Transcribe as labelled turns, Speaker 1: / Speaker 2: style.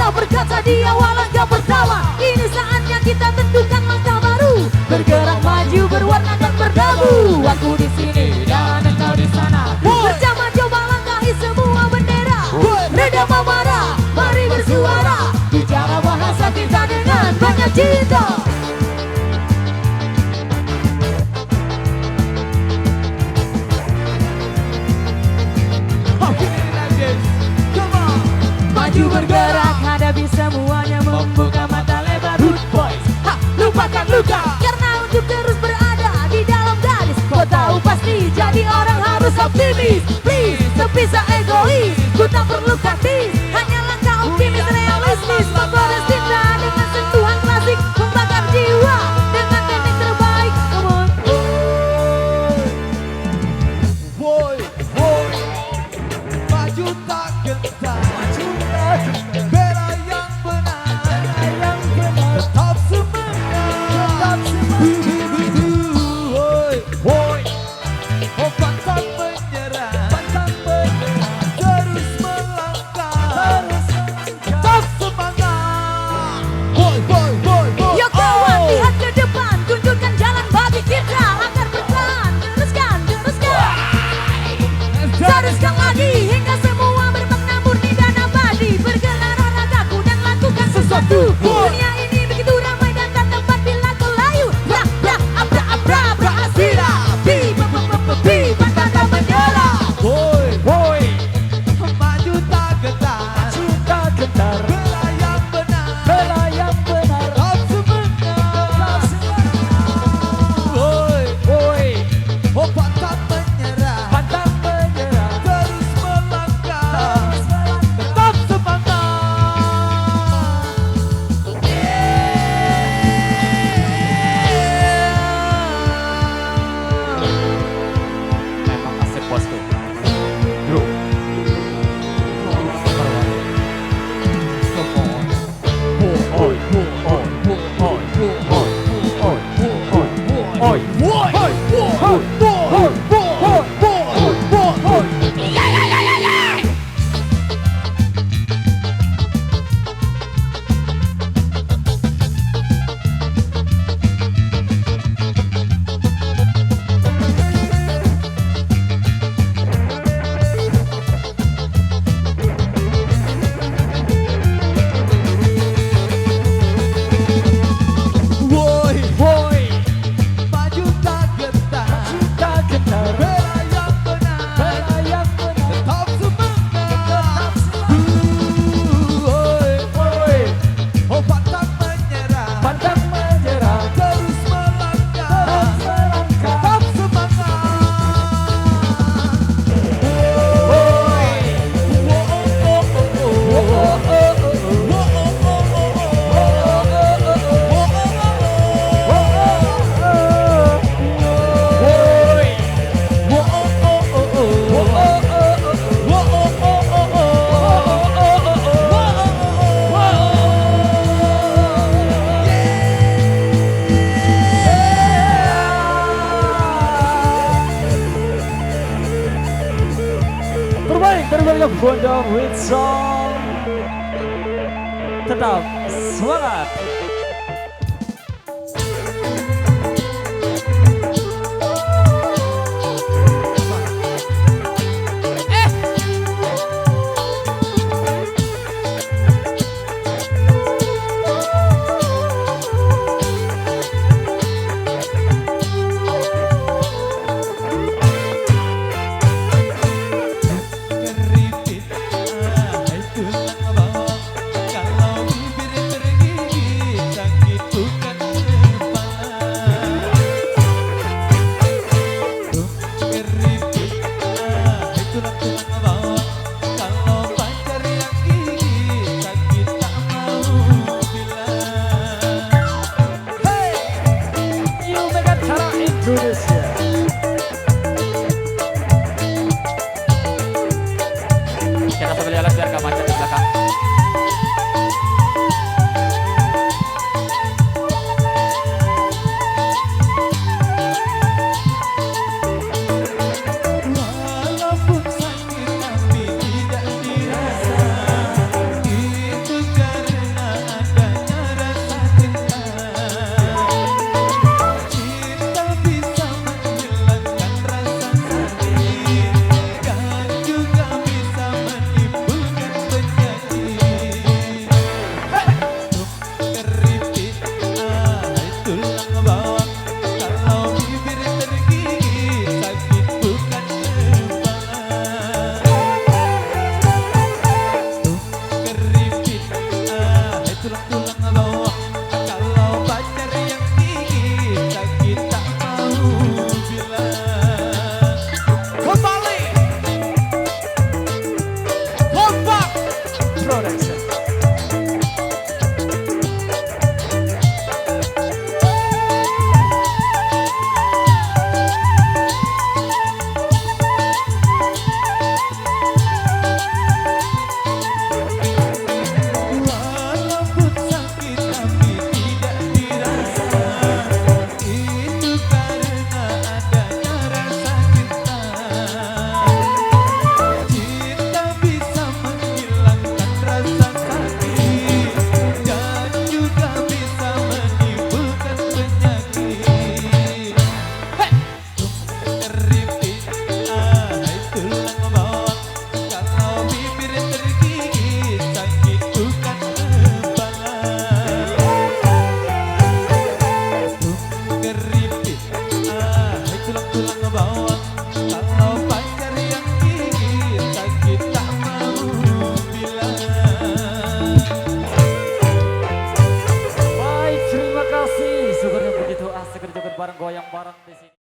Speaker 1: kita berkata di awal langkah pertama. Ini saatnya kita tentukan langkah baru. Bergerak maju, berwarna dan berdabu. Aku di sini dan engkau di sana. Bersama coba langkahi semua bendera. Reda marah, mari bersuara. Bicara bahasa kita dengan banyak cinta. Maju bergerak, hadapi semuanya, membuka mata lebar. Good boys, lupakan luka. Karena untuk terus berada di dalam garis, kau tahu pasti jadi orang harus optimis. Please, sepisah egois, ku tak perlu taktis. Hanya langkah optimis realistis. Membalas cinta dengan sentuhan klasik, membakar jiwa dengan teknik terbaik. Come on.
Speaker 2: Boy, boy, maju tak gentar. Bela yang benar, tetap semangat. Woi, woi, oh pantang menyerah, terus melangkah, tetap semangat. Woi, woi, woi, woi.
Speaker 1: Yuk kawan, lihat ke depan, tunjukkan jalan bagi kita agar bertahan. Teruskan, teruskan, teruskan lagi hingga semua bermakna murni dan abadi. Bergelar ragaku dan lakukan sesuatu. Dunia ini begitu ramai dan tak tempat bila kau layu. Bra, bra, abra, abra, abra, asira. Bi, pantang tak menyerah.
Speaker 2: Woi, woi, maju tak gentar, bela yang benar, tetap semangat. Woi, woi, oh pantang menyerah, terus melangkah, tetap semangat.
Speaker 3: Memang asik bosku. Bro.
Speaker 2: Woi, woi, maju tak gentar, bela yang benar, tetap semangat. Woi, woi, oh pantang menyerah, terus melangkah, tetap semangat. Woi,
Speaker 3: Terbaik Bondong with song. Tetap semangat.
Speaker 2: keripit, tulang bawang, kalau bibir tergigit.
Speaker 3: bareng goyang bareng di sini.